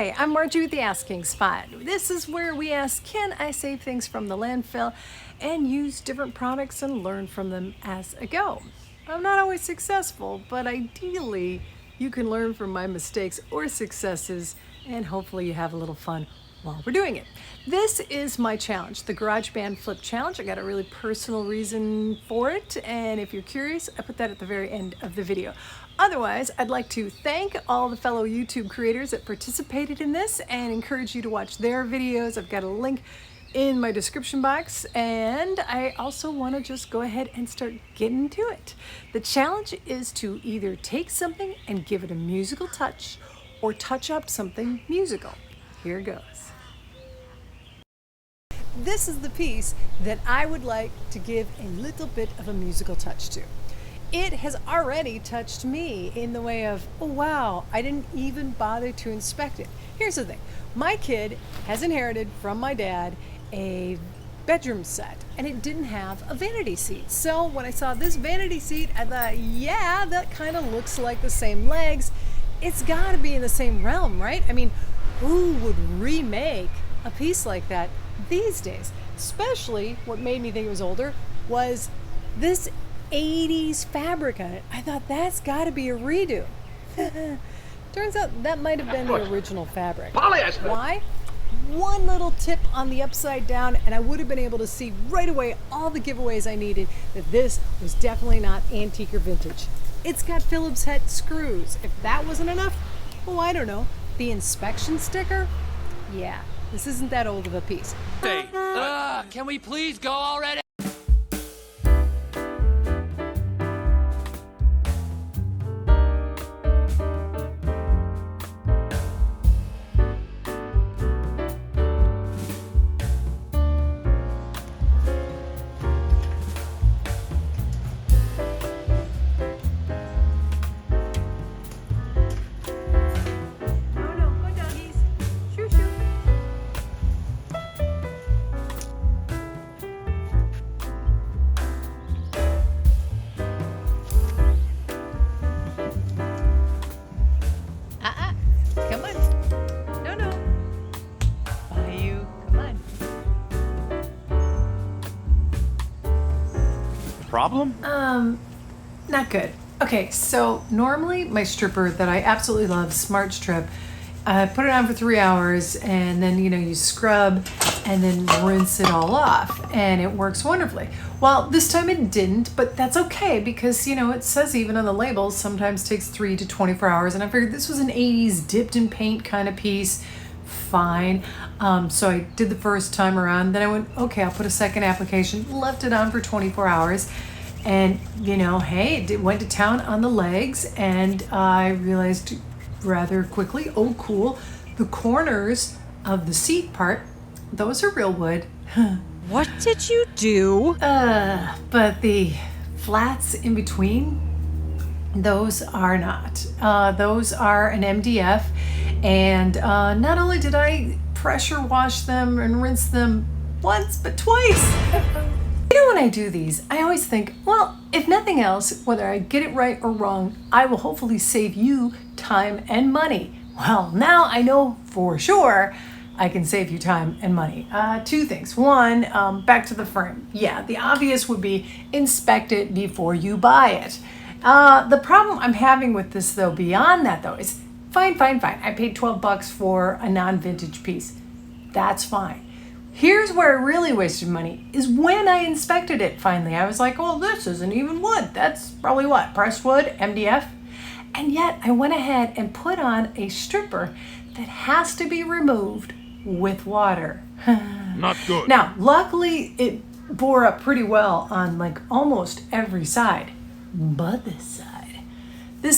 Hi, I'm Margie with the Asking Spot. This is where we ask, can I save things from the landfill and use different products and learn from them as I go? I'm not always successful, but ideally you can learn from my mistakes or successes, and hopefully you have a little fun while we're doing it. This is my challenge, the GarageBandFlip challenge. I got a really personal reason for it, and if you're curious, I put that at the very end of the video. Otherwise, I'd like to thank all the fellow YouTube creators that participated in this and encourage you to watch their videos. I've got a link in my description box, and I also want to just go ahead and start getting to it. The challenge is to either take something and give it a musical touch or touch up something musical. Here goes. This is the piece that I would like to give a little bit of a musical touch to. It has already touched me in the way of, oh wow, I didn't even bother to inspect it. Here's the thing, my kid has inherited from my dad a bedroom set, and it didn't have a vanity seat. So when I saw this vanity seat, I thought, yeah, that kind of looks like the same legs. It's gotta be in the same realm, right? I mean, who would remake a piece like that these days? Especially what made me think it was older was this 80s fabric on it. I thought that's got to be a redo. Turns out that might have been the original fabric. Polyester. Why? One little tip on the upside down and I would have been able to see right away all the giveaways I needed that this was definitely not antique or vintage. It's got Phillips head screws. If that wasn't enough, oh, I don't know, the inspection sticker? Yeah, this isn't that old of a piece. Can we please go already? Come on. No. Bayou, come on. Problem? Not good. Okay, so normally my stripper that I absolutely love, Smart Strip, put it on for 3 hours and then, you scrub and then rinse it all off and it works wonderfully. Well, this time it didn't, but that's okay because, it says even on the labels, sometimes takes 3 to 24 hours. And I figured this was an 80s dipped in paint kind of piece. Fine. So I did the first time around. Then I went, okay, I'll put a second application, left it on for 24 hours. And, hey, it went to town on the legs. And I realized rather quickly, oh, cool, the corners of the seat part, those are real wood. What did you do? But the flats in between, those are not. Those are an MDF. And not only did I pressure wash them and rinse them once, but twice. When I do these, I always think, well, if nothing else, whether I get it right or wrong, I will hopefully save you time and money. Well, now I know for sure I can save you time and money. Two things. One, back to the frame. Yeah, the obvious would be inspect it before you buy it. The problem I'm having with this though, beyond that though, is fine. I paid $12 for a non-vintage piece. That's fine. Here's where I really wasted money, is when I inspected it finally. I was like, oh, this isn't even wood. That's probably what, pressed wood, MDF? And yet I went ahead and put on a stripper that has to be removed with water. Not good. Now, luckily it bore up pretty well on like almost every side, but this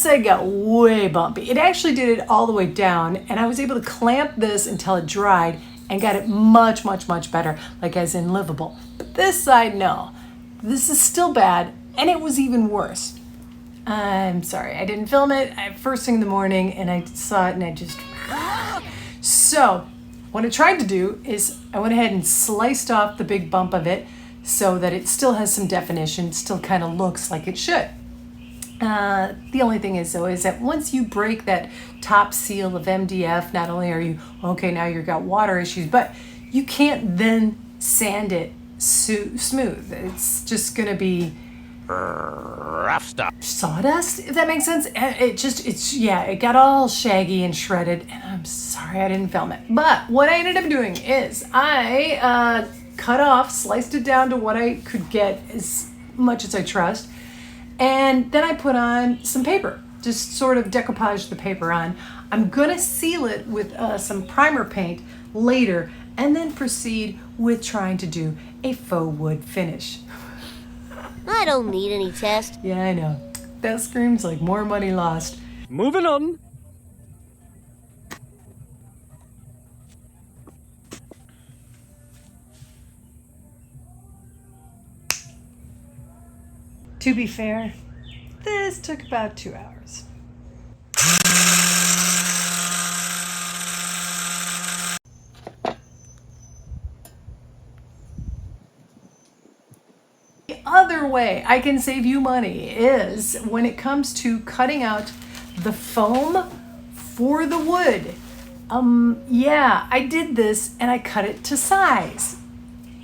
side got way bumpy. It actually did it all the way down, and I was able to clamp this until it dried and got it much better, like as in livable. But this side, no. This is still bad, and it was even worse. I'm sorry, I didn't film it first thing in the morning, and I saw it, and I just... So, what I tried to do is I went ahead and sliced off the big bump of it so that it still has some definition, still kind of looks like it should. The only thing is, though, is that once you break that top seal of MDF, not only are you, okay, now you've got water issues, but you can't then sand it smooth. It's just going to be Rough stuff. sawdust, if that makes sense. It got all shaggy and shredded, and I'm sorry I didn't film it. But what I ended up doing is I sliced it down to what I could get as much as I trust, and then I put on some paper, just sort of decoupage the paper on. I'm gonna seal it with some primer paint later, and then proceed with trying to do a faux wood finish. I don't need any test. Yeah, I know. That screams like more money lost. Moving on. To be fair, this took about 2 hours. The other way I can save you money is when it comes to cutting out the foam for the wood. Yeah, I did this and I cut it to size.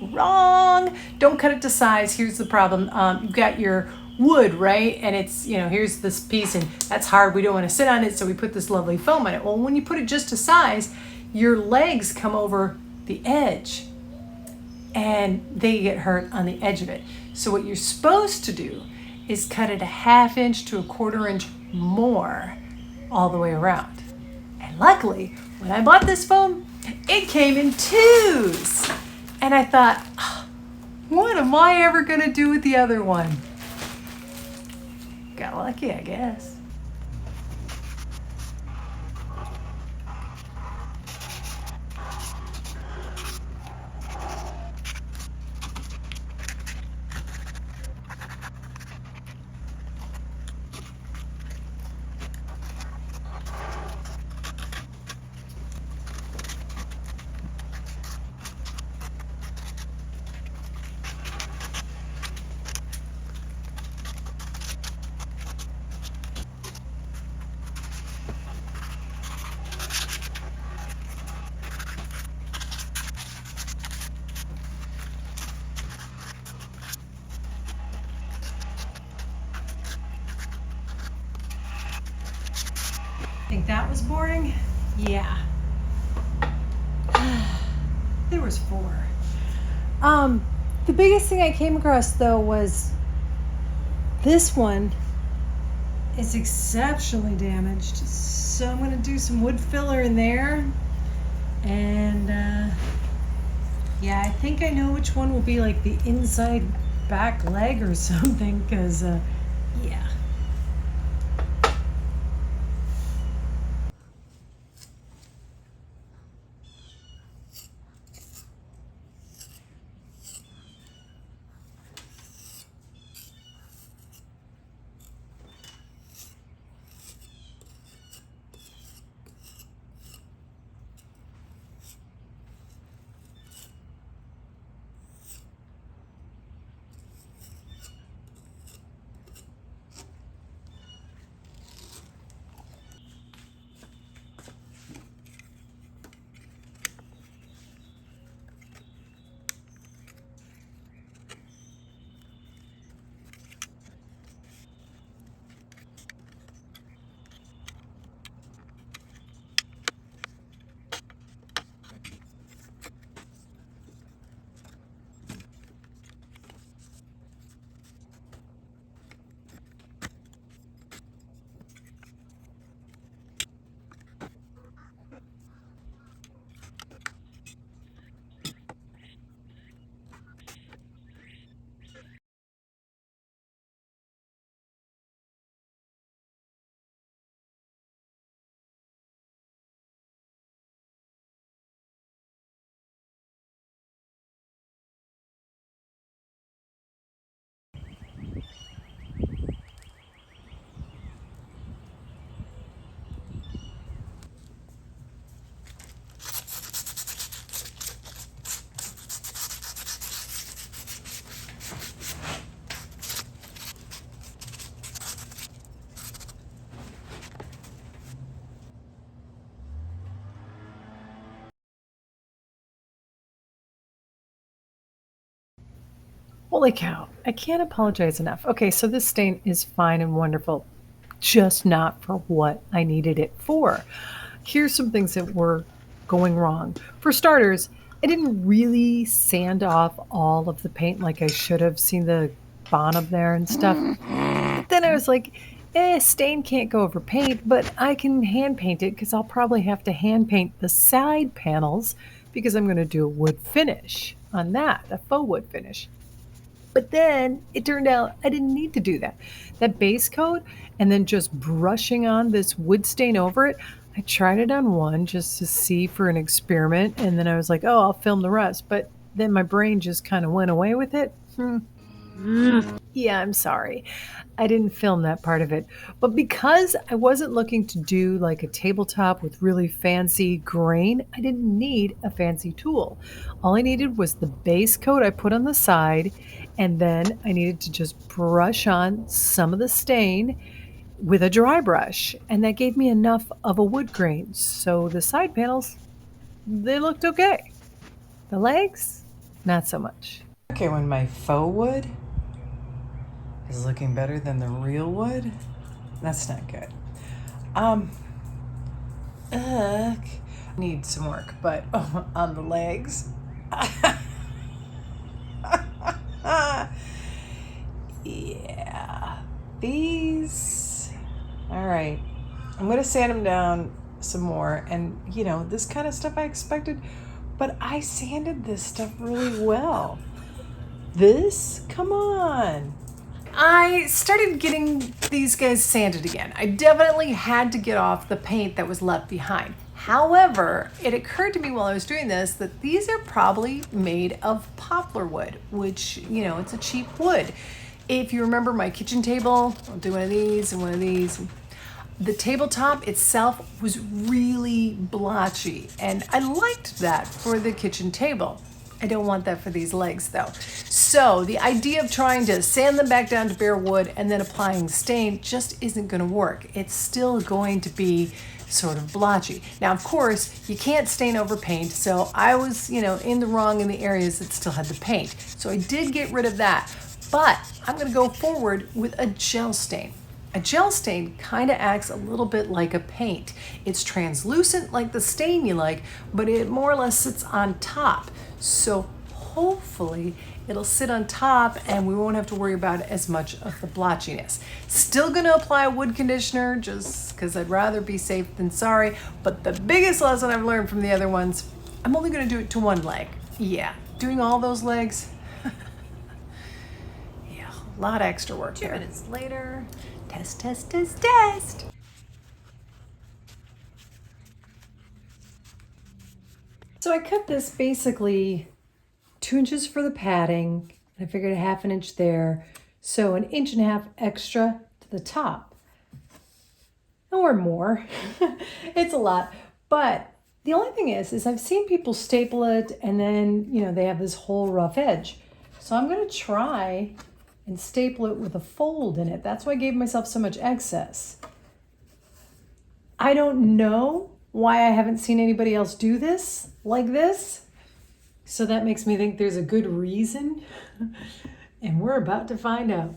Wrong. Don't cut it to size. Here's the problem. You've got your wood, right? And it's, here's this piece and that's hard. We don't want to sit on it, so we put this lovely foam on it. Well, when you put it just to size, your legs come over the edge and they get hurt on the edge of it. So what you're supposed to do is cut it a 1/2 inch to a 1/4 inch more all the way around. And luckily, when I bought this foam, it came in 2s. And I thought, what am I ever going to do with the other one? Got lucky, I guess. Think that was boring? Yeah. There was 4. The biggest thing I came across though was this one is exceptionally damaged. So I'm gonna do some wood filler in there. And yeah, I think I know which one will be like the inside back leg or something, because yeah. Holy cow. I can't apologize enough. Okay, so this stain is fine and wonderful, just not for what I needed it for. Here's some things that were going wrong. For starters, I didn't really sand off all of the paint like I should have. Seen the bottom there and stuff. But then I was like, stain can't go over paint, but I can hand paint it because I'll probably have to hand paint the side panels because I'm going to do a wood finish on that, a faux wood finish. But then it turned out I didn't need to do that. That base coat and then just brushing on this wood stain over it, I tried it on one just to see for an experiment. And then I was like, oh, I'll film the rest. But then my brain just kind of went away with it. Yeah, I'm sorry. I didn't film that part of it. But because I wasn't looking to do like a tabletop with really fancy grain, I didn't need a fancy tool. All I needed was the base coat I put on the side, and then I needed to just brush on some of the stain with a dry brush. And that gave me enough of a wood grain. So the side panels, they looked okay. The legs, not so much. Okay, when my faux wood is looking better than the real wood, that's not good. Um, need some work, but on the legs, yeah, these. All right, I'm gonna sand them down some more, and this kind of stuff I expected, but I sanded this stuff really well. This, come on. I started getting these guys sanded again. I definitely had to get off the paint that was left behind. However, it occurred to me while I was doing this that these are probably made of poplar wood, which, it's a cheap wood. If you remember my kitchen table, I'll do one of these and one of these. The tabletop itself was really blotchy, and I liked that for the kitchen table. I don't want that for these legs though. So the idea of trying to sand them back down to bare wood and then applying stain just isn't going to work. It's still going to be sort of blotchy. Now, of course, you can't stain over paint, so I was, in the wrong in the areas that still had the paint. So I did get rid of that, but I'm going to go forward with a gel stain. A gel stain kind of acts a little bit like a paint. It's translucent like the stain you like, but it more or less sits on top. So hopefully it'll sit on top and we won't have to worry about as much of the blotchiness. Still gonna apply a wood conditioner just because I'd rather be safe than sorry, but the biggest lesson I've learned from the other ones, I'm only gonna do it to one leg. Yeah, doing all those legs, yeah, a lot of extra work there. 2 minutes later, test, test, test, test. So I cut this basically 2 inches for the padding, and I figured a half an inch there, so 1.5 inches extra to the top. Or more. It's a lot. But the only thing is I've seen people staple it and then, they have this whole rough edge. So I'm going to try and staple it with a fold in it. That's why I gave myself so much excess. I don't know why I haven't seen anybody else do this like this. So that makes me think there's a good reason. And we're about to find out.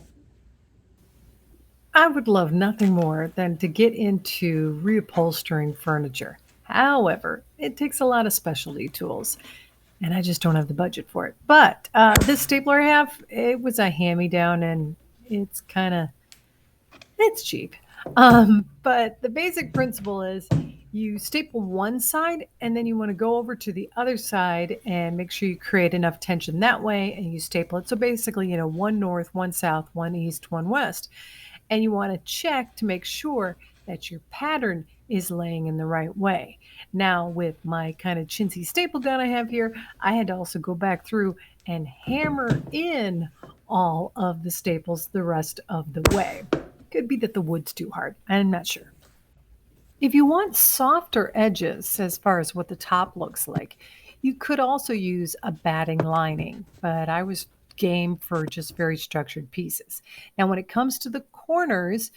I would love nothing more than to get into reupholstering furniture. However, it takes a lot of specialty tools, and I just don't have the budget for it. But this stapler I have, it was a hand-me-down, and it's cheap. But the basic principle is you staple one side, and then you want to go over to the other side and make sure you create enough tension that way, and you staple it. So basically, one north, one south, one east, one west. And you want to check to make sure that your pattern is laying in the right way. Now, with my kind of chintzy staple gun I have here, I had to also go back through and hammer in all of the staples the rest of the way. Could be that the wood's too hard. I'm not sure. If you want softer edges as far as what the top looks like, you could also use a batting lining, but I was game for just very structured pieces. Now, when it comes to the corners,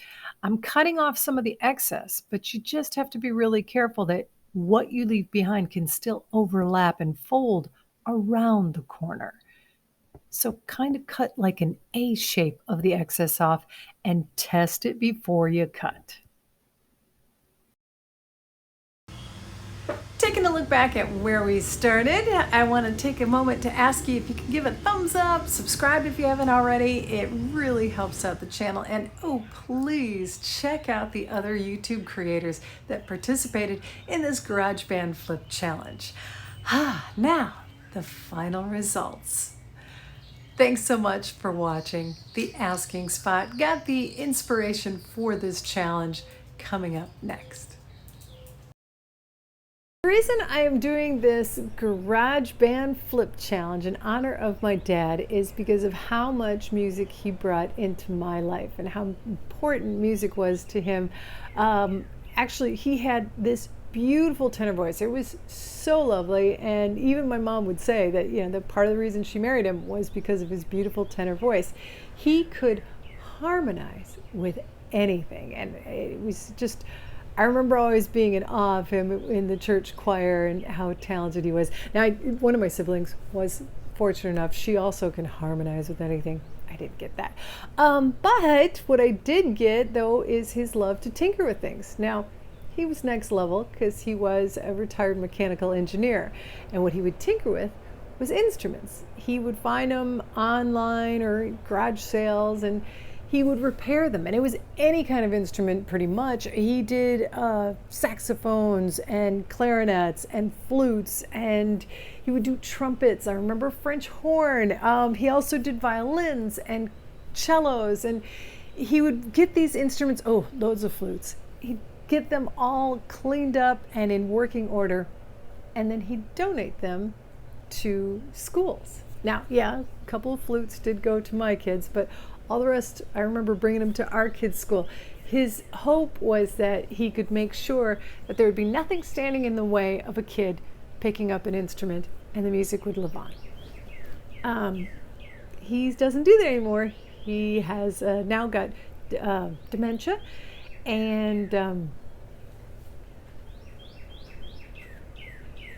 I'm cutting off some of the excess, but you just have to be really careful that what you leave behind can still overlap and fold around the corner. So kind of cut like an A shape of the excess off and test it before you cut. Taking a look back at where we started, I want to take a moment to ask you if you can give a thumbs up, subscribe if you haven't already. It really helps out the channel. And oh, please check out the other YouTube creators that participated in this GarageBand Flip challenge. Now, the final results. Thanks so much for watching. The asking spot got the inspiration for this challenge coming up next. The reason I am doing this GarageBand Flip challenge in honor of my dad is because of how much music he brought into my life and how important music was to him. Actually, he had this beautiful tenor voice. It was so lovely, and even my mom would say that, you know, that part of the reason she married him was because of his beautiful tenor voice. He could harmonize with anything, and it was just, I remember always being in awe of him in the church choir and how talented he was. Now, one of my siblings was fortunate enough, she also can harmonize with anything. I didn't get that. But what I did get, though, is his love to tinker with things. Now, he was next level because he was a retired mechanical engineer. And what he would tinker with was instruments. He would find them online or garage sales, and he would repair them. And it was any kind of instrument pretty much. He did saxophones and clarinets and flutes, and he would do trumpets. I remember French horn. He also did violins and cellos, and he would get these instruments, oh, loads of flutes. He'd get them all cleaned up and in working order, and then he'd donate them to schools. Now, yeah, a couple of flutes did go to my kids, but all the rest, I remember bringing them to our kids' school. His hope was that he could make sure that there would be nothing standing in the way of a kid picking up an instrument and the music would live on. He doesn't do that anymore. He has now got dementia, and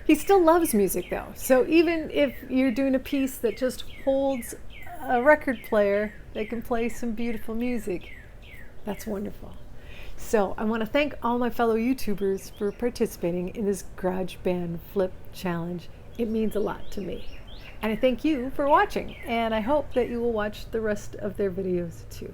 he still loves music though. So even if you're doing a piece that just holds a record player that can play some beautiful music, that's wonderful. So I want to thank all my fellow YouTubers for participating in this GarageBand Flip challenge. It means a lot to me. And I thank you for watching, and I hope that you will watch the rest of their videos too.